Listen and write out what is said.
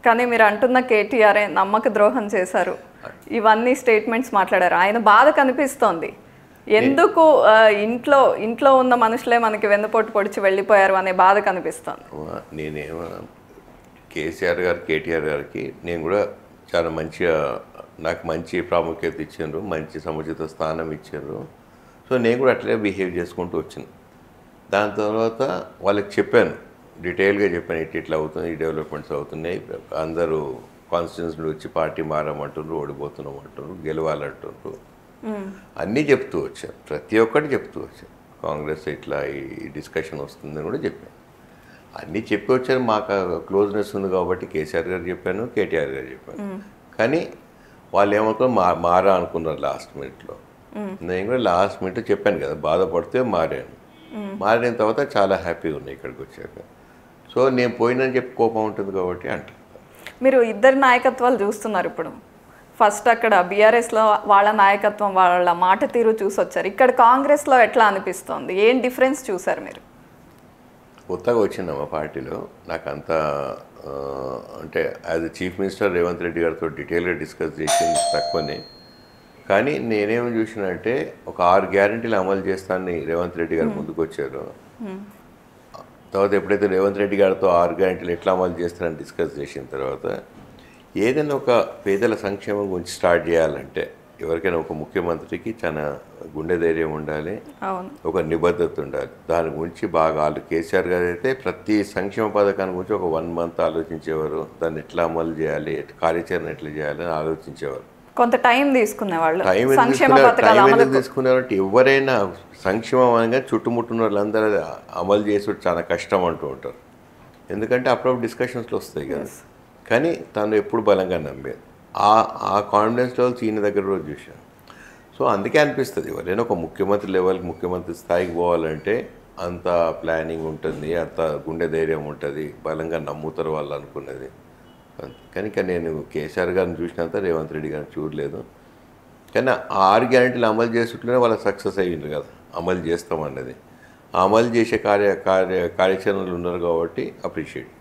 కానీ మీరు అంటున్న కేటీఆర్ నమ్మక ద్రోహం చేశారు, ఇవన్నీ స్టేట్మెంట్స్ మాట్లాడారు. ఆయన బాధ కనిపిస్తోంది. ఎందుకు ఇంట్లో ఉన్న మనుషులే మనకి వెన్నుపోటు పొడిచి వెళ్ళిపోయారు అనే బాధ కనిపిస్తోంది. నేనేమో కేసీఆర్ గారు కేటీఆర్ గారికి నేను కూడా చాలా మంచిగా, నాకు మంచి ప్రాముఖ్యత ఇచ్చారు, మంచి సముచిత స్థానం ఇచ్చారు. సో నేను కూడా అట్లే బిహేవ్ చేసుకుంటూ వచ్చాను. దాని తర్వాత వాళ్ళకి చెప్పాను, డీటెయిల్గా చెప్పాను, ఇట్లా అవుతుంది, ఈ డెవలప్మెంట్స్ అవుతున్నాయి, అందరూ కాన్స్టిట్యూన్సీలు వచ్చి పార్టీ మారమంటున్నారు, ఓడిపోతున్నాం అంటున్నారు, గెలవాలంటున్నారు, అన్నీ చెప్తూ వచ్చాను. ప్రతి ఒక్కటి చెప్తూ వచ్చాను. కాంగ్రెస్ ఇట్లా ఈ డిస్కషన్ వస్తుందని కూడా చెప్పాను. అన్నీ చెప్పి వచ్చాను. మాకు క్లోజ్నెస్ ఉంది కాబట్టి కేసీఆర్ గారు చెప్పాను, కేటీఆర్ గారు చెప్పాను. కానీ వాళ్ళు ఏమనుకో మారా అనుకున్నారు లాస్ట్ మినిట్లో. నేను కూడా లాస్ట్ మినిట్ చెప్పాను కదా, బాధపడితే మారాను. మారిన తర్వాత చాలా హ్యాపీగా ఉన్నాయి ఇక్కడికి వచ్చాక. సో నేను పోయినని చెప్పి కోపం ఉంటుంది కాబట్టి అంటారు. మీరు ఇద్దరి నాయకత్వాలు చూస్తున్నారు ఇప్పుడు. ఫస్ట్ అక్కడ బీఆర్ఎస్లో వాళ్ళ నాయకత్వం, వాళ్ళ మాట తీరు చూసి వచ్చారు. ఇక్కడ కాంగ్రెస్లో ఎట్లా అనిపిస్తుంది? ఏం డిఫరెన్స్ చూసారు మీరు? కొత్తగా వచ్చిందా మా పార్టీలో, నాకు అంతా అంటే as chief minister Revanth Reddy గారితో డీటెయిల్గా డిస్కస్ చేసింది తక్కువనే. కానీ నేనేమి చూసినంటే ఒక 6 గ్యారెంటీలు అమలు చేస్తానని రేవంత్ రెడ్డి గారు ముందుకు వచ్చారు. తర్వాత ఎప్పుడైతే రేవంత్ రెడ్డి గారితో 6 గ్యారెంటీలు ఎట్లా అమలు చేస్తారని డిస్కస్ చేసిన తర్వాత ఏదైనా ఒక పేదల సంక్షేమం గురించి స్టార్ట్ చేయాలంటే ఎవరికైనా ఒక ముఖ్యమంత్రికి చాలా గుండె ధైర్యం ఉండాలి, ఒక నిబద్ధత ఉండాలి. దాని గురించి బాగా కేసీఆర్ గారు అయితే ప్రతి సంక్షేమ పథకాన్ని గురించి ఒక 1 మంత్ ఆలోచించేవారు. దాన్ని ఎట్లా అమలు చేయాలి, కార్యాచరణ ఎట్లా చేయాలని ఆలోచించేవారు. కొంత టైం తీసుకునేవాళ్ళు. టైం తీసుకునేవారంటే ఎవరైనా సంక్షేమం అనగా చుట్టుముట్టున్న వాళ్ళందరూ అమలు చేసి చాలా కష్టం అంటూ ఉంటారు. ఎందుకంటే అప్పుడప్పుడు డిస్కషన్స్లో వస్తాయి కదా. కానీ తను ఎప్పుడు బలంగా నమ్మేది. ఆ కాన్ఫిడెన్స్ లెవెల్స్ ఈయన దగ్గర కూడా చూశాను. సో అందుకే అనిపిస్తుంది ఎవరైనా ఒక ముఖ్యమంత్రి లెవెల్కి, ముఖ్యమంత్రి స్థాయికి పోవాలంటే అంత ప్లానింగ్ ఉంటుంది, అంత గుండె ధైర్యం ఉంటుంది, బలంగా నమ్ముతారు వాళ్ళు అనుకున్నది. కనుక నేను కేసీఆర్ గారిని చూసినంత రేవంత్ రెడ్డి గారిని చూడలేదు. కానీ ఆ 6 గ్యారెంటీలు అమలు చేస్తుంటేనే వాళ్ళు సక్సెస్ అయ్యిండ్రు కదా, అమలు చేస్తామన్నది. అమలు చేసే కార్యాచరణలు ఉన్నారు కాబట్టి అప్రిషియేట్.